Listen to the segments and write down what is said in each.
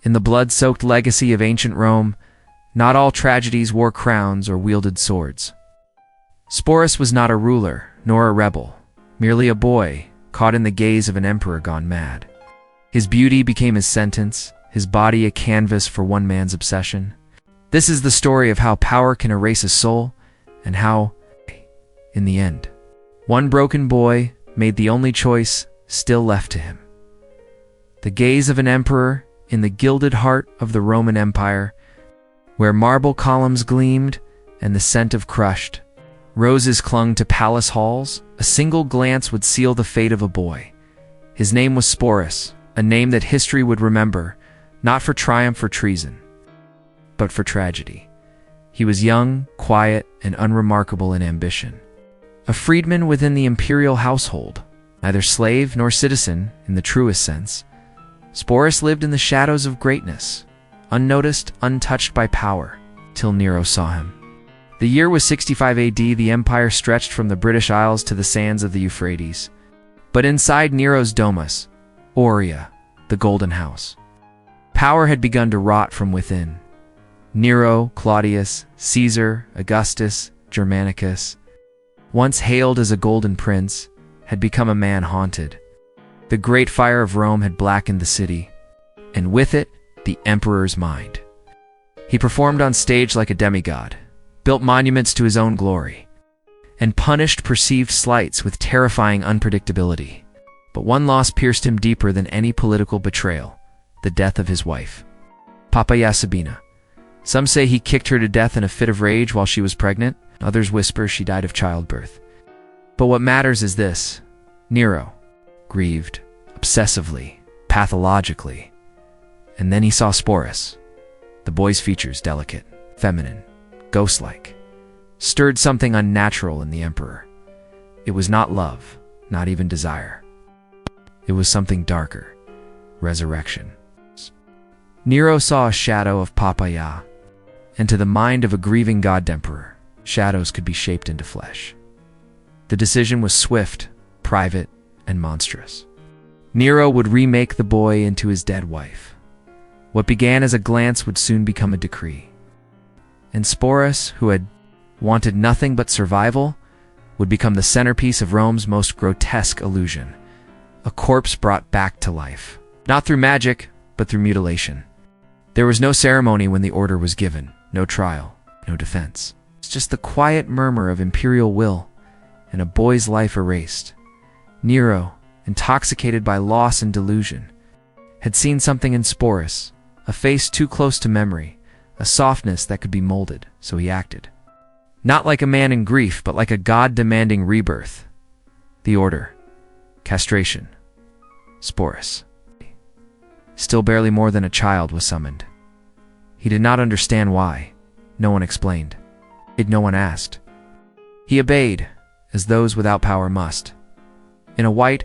In the blood-soaked legacy of ancient Rome, not all tragedies wore crowns or wielded swords. Sporus was not a ruler, nor a rebel, merely a boy caught in the gaze of an emperor gone mad. His beauty became his sentence, his body a canvas for one man's obsession. This is the story of how power can erase a soul, and how, in the end, one broken boy made the only choice still left to him. The gaze of an emperor in the gilded heart of the Roman Empire, where marble columns gleamed and the scent of crushed roses clung to palace halls, a single glance would seal the fate of a boy. His name was Sporus, a name that history would remember, not for triumph or treason, but for tragedy. He was young, quiet, and unremarkable in ambition. A freedman within the imperial household, neither slave nor citizen in the truest sense, Sporus lived in the shadows of greatness, unnoticed, untouched by power, till Nero saw him. The year was 65 AD. The empire stretched from the British Isles to the sands of the Euphrates. But inside Nero's domus, Aurea, the Golden House, power had begun to rot from within. Nero, Claudius, Caesar, Augustus, Germanicus, once hailed as a golden prince, had become a man haunted. The great fire of Rome had blackened the city, and with it, the emperor's mind. He performed on stage like a demigod, built monuments to his own glory, and punished perceived slights with terrifying unpredictability. But one loss pierced him deeper than any political betrayal: the death of his wife, Poppaea Sabina. Some say he kicked her to death in a fit of rage while she was pregnant. Others whisper she died of childbirth. But what matters is this: Nero grieved, obsessively, pathologically. And then he saw Sporus. The boy's features, delicate, feminine, ghost-like, stirred something unnatural in the emperor. It was not love, not even desire. It was something darker: resurrection. Nero saw a shadow of Poppaea, and to the mind of a grieving god-emperor, shadows could be shaped into flesh. The decision was swift, private, and monstrous. Nero would remake the boy into his dead wife. What began as a glance would soon become a decree. And Sporus, who had wanted nothing but survival, would become the centerpiece of Rome's most grotesque illusion: a corpse brought back to life, not through magic, but through mutilation. There was no ceremony when the order was given, no trial, no defense. It's just the quiet murmur of imperial will, and a boy's life erased. Nero, intoxicated by loss and delusion, had seen something in Sporus, a face too close to memory, a softness that could be molded, so he acted. Not like a man in grief, but like a god demanding rebirth. The order: castration. Sporus, still barely more than a child, was summoned. He did not understand why. No one explained. No one asked. He obeyed, as those without power must. In a white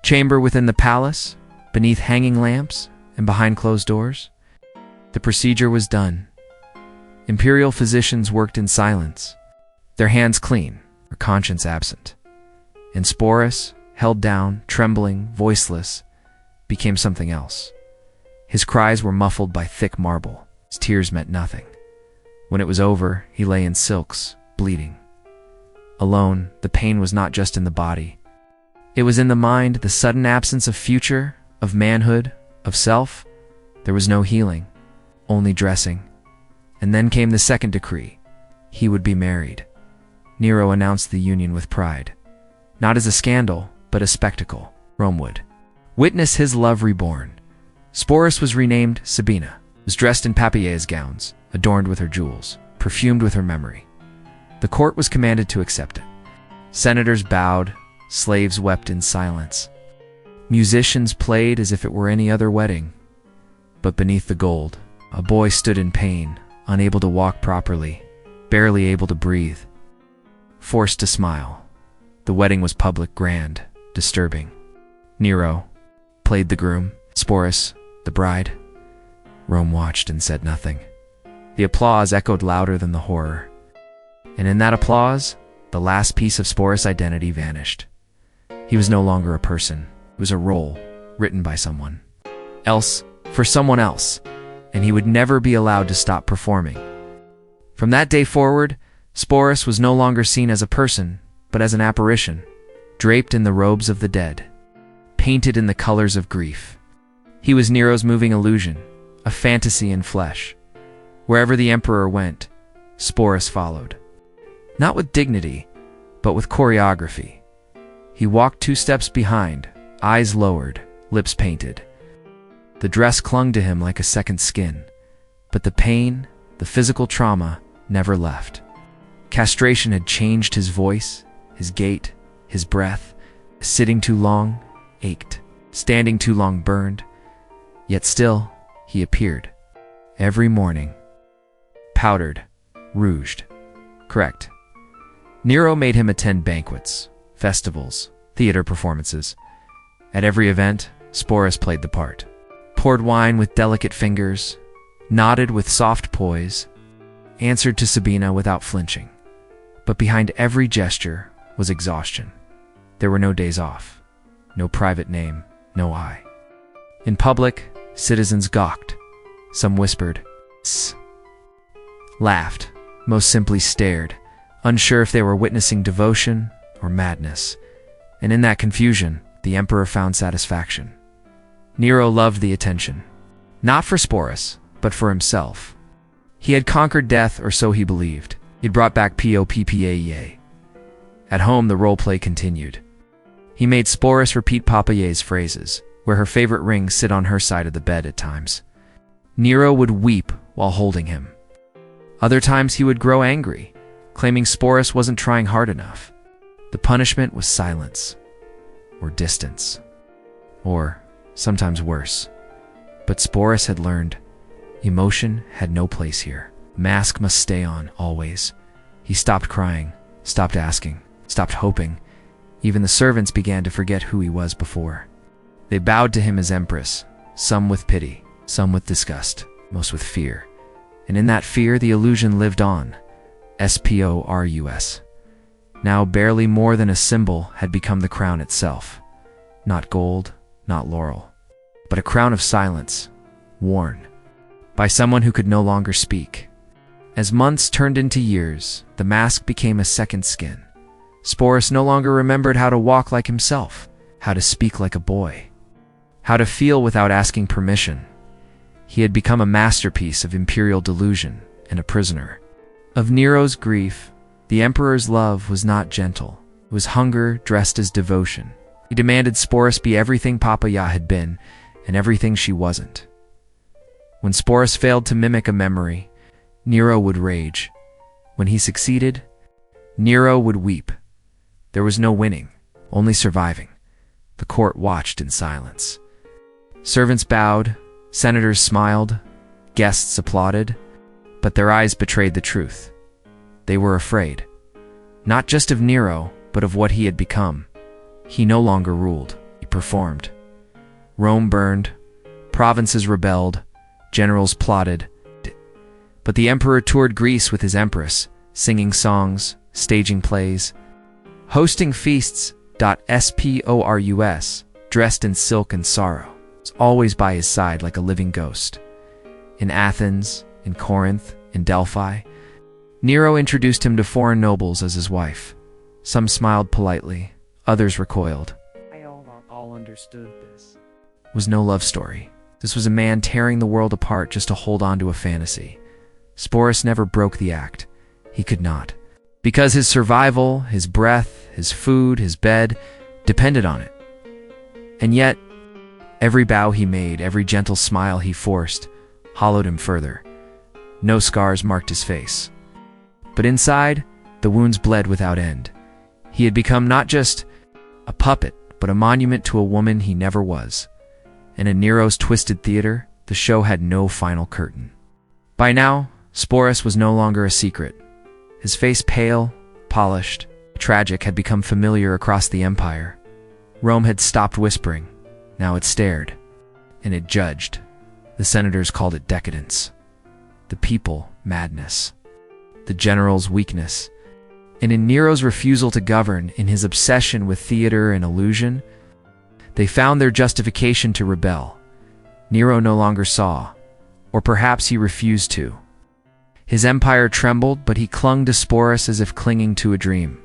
chamber within the palace, beneath hanging lamps and behind closed doors, the procedure was done. Imperial physicians worked in silence, their hands clean, their conscience absent. And Sporus, held down, trembling, voiceless, became something else. His cries were muffled by thick marble. His tears meant nothing. When it was over, he lay in silks, bleeding. Alone, the pain was not just in the body. It was in the mind, the sudden absence of future, of manhood, of self. There was no healing, only dressing. And then came the second decree. He would be married. Nero announced the union with pride. Not as a scandal, but a spectacle. Rome would witness his love reborn. Sporus was renamed Sabina, was dressed in Poppaea's gowns, adorned with her jewels, perfumed with her memory. The court was commanded to accept it. Senators bowed, slaves wept in silence. Musicians played as if it were any other wedding. But beneath the gold, a boy stood in pain, unable to walk properly, barely able to breathe, forced to smile. The wedding was public, grand, disturbing. Nero played the groom, Sporus the bride. Rome watched and said nothing. The applause echoed louder than the horror. And in that applause, the last piece of Sporus' identity vanished. He was no longer a person. It was a role, written by someone else, for someone else, and he would never be allowed to stop performing. From that day forward, Sporus was no longer seen as a person, but as an apparition, draped in the robes of the dead, painted in the colors of grief. He was Nero's moving illusion, a fantasy in flesh. Wherever the emperor went, Sporus followed. Not with dignity, but with choreography. He walked 2 steps behind, eyes lowered, lips painted. The dress clung to him like a second skin, but the pain, the physical trauma, never left. Castration had changed his voice, his gait, his breath. Sitting too long ached, standing too long burned. Yet still, he appeared. Every morning. Powdered, rouged. Correct. Nero made him attend banquets, festivals, theater performances. At every event, Sporus played the part. Poured wine with delicate fingers, nodded with soft poise, answered to Sabina without flinching. But behind every gesture was exhaustion. There were no days off, no private name, no eye. In public, citizens gawked. Some whispered, "Tss," laughed, most simply stared, unsure if they were witnessing devotion or madness. And in that confusion, the emperor found satisfaction. Nero loved the attention, not for Sporus, but for himself. He had conquered death, or so he believed. He'd brought back Poppaea. At home, the role-play continued. He made Sporus repeat Poppaea's phrases, where her favorite rings sit on her side of the bed at times. Nero would weep while holding him. Other times he would grow angry, claiming Sporus wasn't trying hard enough. The punishment was silence, or distance, or sometimes worse. But Sporus had learned emotion had no place here. Mask must stay on, always. He stopped crying, stopped asking, stopped hoping. Even the servants began to forget who he was before. They bowed to him as empress, some with pity, some with disgust, most with fear. And in that fear, the illusion lived on. Sporus. Now barely more than a symbol had become the crown itself. Not gold, not laurel, but a crown of silence, worn by someone who could no longer speak. As months turned into years, the mask became a second skin. Sporus no longer remembered how to walk like himself, how to speak like a boy, how to feel without asking permission. He had become a masterpiece of imperial delusion and a prisoner. Of Nero's grief, the emperor's love was not gentle. It was hunger dressed as devotion. He demanded Sporus be everything Poppaea had been and everything she wasn't. When Sporus failed to mimic a memory, Nero would rage. When he succeeded, Nero would weep. There was no winning, only surviving. The court watched in silence. Servants bowed, senators smiled, guests applauded, but their eyes betrayed the truth. They were afraid, not just of Nero, but of what he had become. He no longer ruled, he performed. Rome burned, provinces rebelled, generals plotted, but the emperor toured Greece with his empress, singing songs, staging plays, hosting feasts. Sporus, dressed in silk and sorrow, was always by his side like a living ghost. In Athens, in Corinth, in Delphi, Nero introduced him to foreign nobles as his wife. Some smiled politely, others recoiled. I all understood this. It was no love story. This was a man tearing the world apart just to hold on to a fantasy. Sporus never broke the act. He could not. Because his survival, his breath, his food, his bed, depended on it. And yet, every bow he made, every gentle smile he forced, hollowed him further. No scars marked his face. But inside, the wounds bled without end. He had become not just a puppet, but a monument to a woman he never was. And in Nero's twisted theater, the show had no final curtain. By now, Sporus was no longer a secret. His face pale, polished, tragic had become familiar across the empire. Rome had stopped whispering. Now it stared. And it judged. The senators called it decadence. The people, madness. The generals, weakness. And in Nero's refusal to govern, in his obsession with theater and illusion, they found their justification to rebel. Nero no longer saw, or perhaps he refused to. His empire trembled, but he clung to Sporus as if clinging to a dream.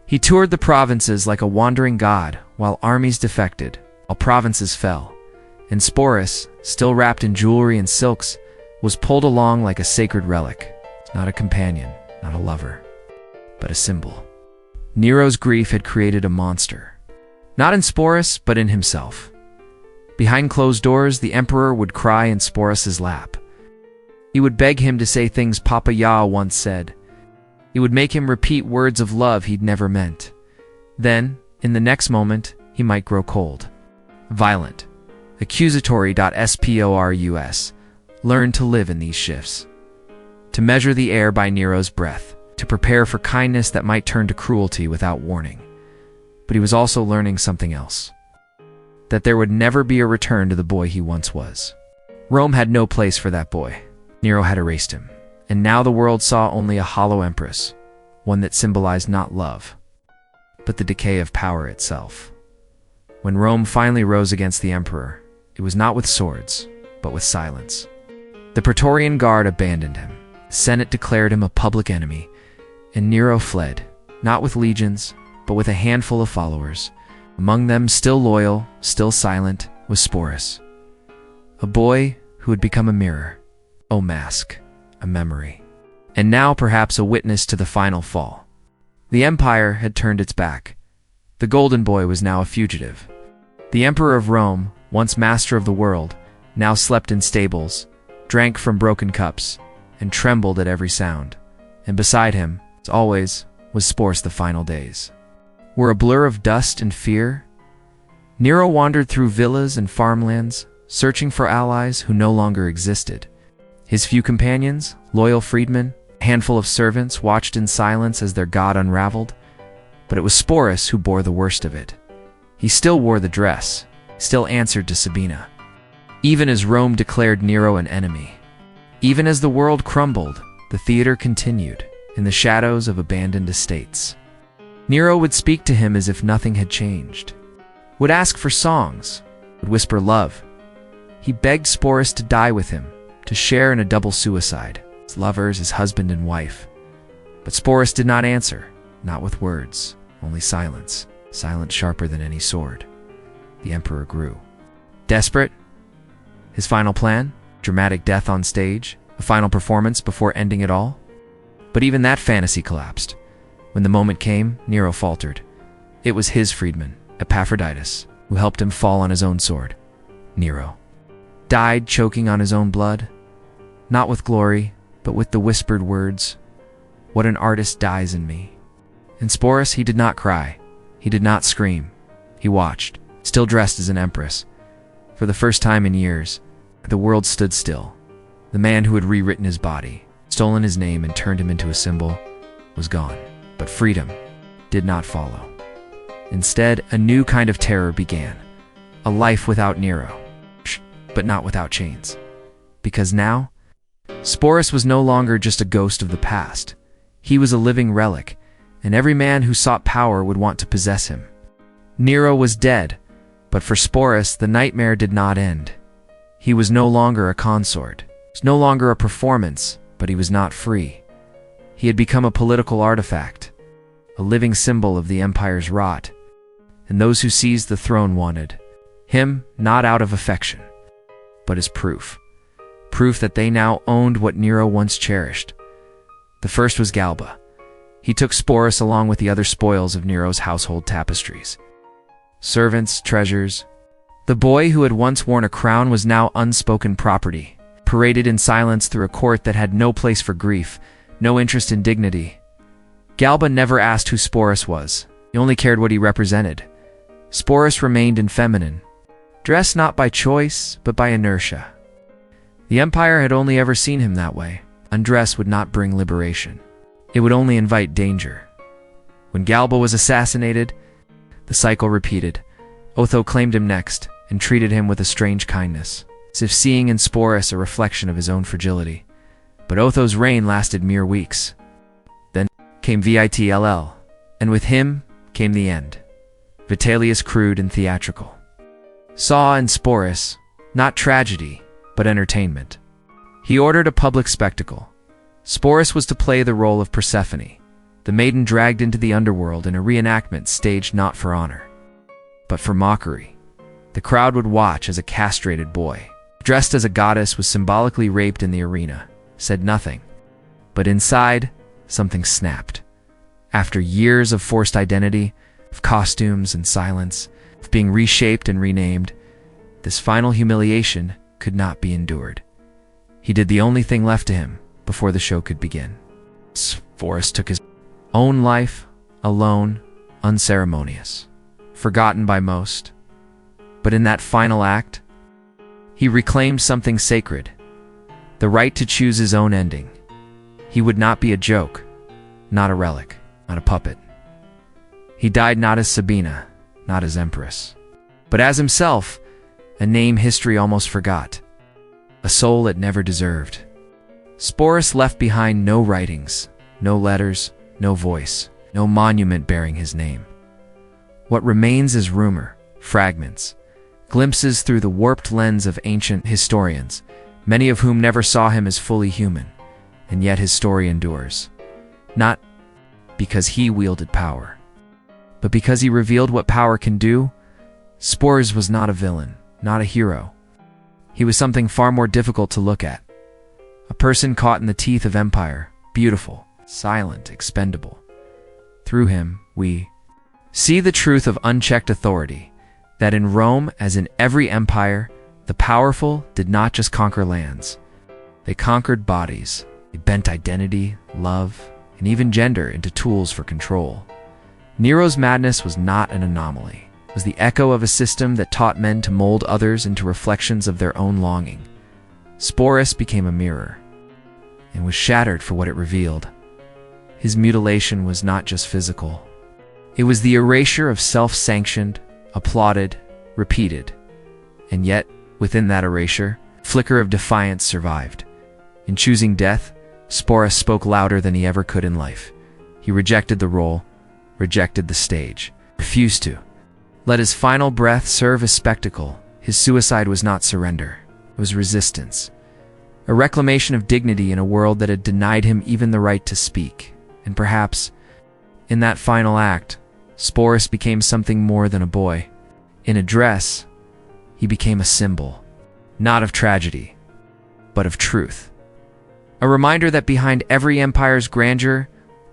He toured the provinces like a wandering god, while armies defected, while provinces fell, and Sporus, still wrapped in jewelry and silks, was pulled along like a sacred relic, not a companion, not a lover, but a symbol. Nero's grief had created a monster, not in Sporus, but in himself. Behind closed doors, the emperor would cry in Sporus's lap. He would beg him to say things Papa Ya once said. He would make him repeat words of love he'd never meant. Then, in the next moment, he might grow cold, violent, accusatory.sporus, learn to live in these shifts, to measure the air by Nero's breath, to prepare for kindness that might turn to cruelty without warning. But he was also learning something else, that there would never be a return to the boy he once was. Rome had no place for that boy. Nero had erased him, and now the world saw only a hollow empress, one that symbolized not love, but the decay of power itself. When Rome finally rose against the emperor, it was not with swords, but with silence. The Praetorian Guard abandoned him, the Senate declared him a public enemy, and Nero fled, not with legions, but with a handful of followers. Among them, still loyal, still silent, was Sporus, a boy who had become a mirror, a mask, a memory, and now perhaps a witness to the final fall. The empire had turned its back. The golden boy was now a fugitive. The emperor of Rome, once master of the world, now slept in stables, drank from broken cups, and trembled at every sound. And beside him, as always, was Sporus. The final days were a blur of dust and fear. Nero wandered through villas and farmlands, searching for allies who no longer existed. His few companions, loyal freedmen, a handful of servants, watched in silence as their god unraveled. But it was Sporus who bore the worst of it. He still wore the dress, still answered to Sabina, even as Rome declared Nero an enemy. Even as the world crumbled, the theater continued, in the shadows of abandoned estates. Nero would speak to him as if nothing had changed, would ask for songs, would whisper love. He begged Sporus to die with him, to share in a double suicide, as lovers, as husband and wife. But Sporus did not answer, not with words, only silence, silence sharper than any sword. The emperor grew. Desperate? His final plan? Dramatic death on stage? A final performance before ending it all? But even that fantasy collapsed. When the moment came, Nero faltered. It was his freedman, Epaphroditus, who helped him fall on his own sword. Nero died choking on his own blood, not with glory, but with the whispered words, "What an artist dies in me." And Sporus, he did not cry. He did not scream. He watched, still dressed as an empress. For the first time in years, the world stood still. The man who had rewritten his body, stolen his name and turned him into a symbol, was gone. But freedom did not follow. Instead, a new kind of terror began. A life without Nero, but not without chains. Because now, Sporus was no longer just a ghost of the past. He was a living relic, and every man who sought power would want to possess him. Nero was dead, but for Sporus, the nightmare did not end. He was no longer a consort. It was no longer a performance, but he was not free. He had become a political artifact, a living symbol of the empire's rot, and those who seized the throne wanted him not out of affection, but as proof that they now owned what Nero once cherished. The first was Galba. He took Sporus along with the other spoils of Nero's household tapestries. Servants, treasures. The boy who had once worn a crown was now unspoken property, paraded in silence through a court that had no place for grief, no interest in dignity. Galba never asked who Sporus was. He only cared what he represented. Sporus remained infeminine, dressed not by choice, but by inertia. The empire had only ever seen him that way. Undress would not bring liberation. It would only invite danger. When Galba was assassinated, the cycle repeated. Otho claimed him next and treated him with a strange kindness, as if seeing in Sporus a reflection of his own fragility. But Otho's reign lasted mere weeks. Then came Vitll, and with him came the end. Vitellius crude and theatrical. Saw in Sporus not tragedy, but entertainment. He ordered a public spectacle. Sporus was to play the role of Persephone, the maiden dragged into the underworld in a reenactment staged not for honor, but for mockery. The crowd would watch as a castrated boy, dressed as a goddess, was symbolically raped in the arena, said nothing. But inside, something snapped. After years of forced identity, of costumes and silence, of being reshaped and renamed, this final humiliation could not be endured. He did the only thing left to him before the show could begin. Sporus took his own life, alone, unceremonious, forgotten by most. But in that final act, he reclaimed something sacred, the right to choose his own ending. He would not be a joke, not a relic, not a puppet. He died not as Sabina, not as empress, but as himself, a name history almost forgot, a soul it never deserved. Sporus left behind no writings, no letters, no voice, no monument bearing his name. What remains is rumor, fragments, glimpses through the warped lens of ancient historians, many of whom never saw him as fully human, and yet his story endures. Not because he wielded power, but because he revealed what power can do. Sporus was not a villain, not a hero. He was something far more difficult to look at. A person caught in the teeth of empire, beautiful, silent, expendable. Through him, we see the truth of unchecked authority, that in Rome, as in every empire, the powerful did not just conquer lands. They conquered bodies. They bent identity, love, and even gender into tools for control. Nero's madness was not an anomaly. It was the echo of a system that taught men to mold others into reflections of their own longing. Sporus became a mirror and was shattered for what it revealed. His mutilation was not just physical. It was the erasure of self-sanctioned, applauded, repeated. And yet, within that erasure, a flicker of defiance survived. In choosing death, Sporus spoke louder than he ever could in life. He rejected the role, rejected the stage, refused to let his final breath serve as spectacle. His suicide was not surrender. It was resistance. A reclamation of dignity in a world that had denied him even the right to speak. And perhaps, in that final act, Sporus became something more than a boy. In a dress, he became a symbol, not of tragedy, but of truth. A reminder that behind every empire's grandeur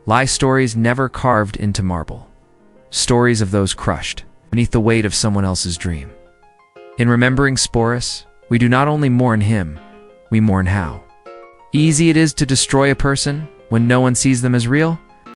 lie stories never carved into marble. Stories of those crushed beneath the weight of someone else's dream. In remembering Sporus, we do not only mourn him, we mourn how easy it is to destroy a person when no one sees them as real.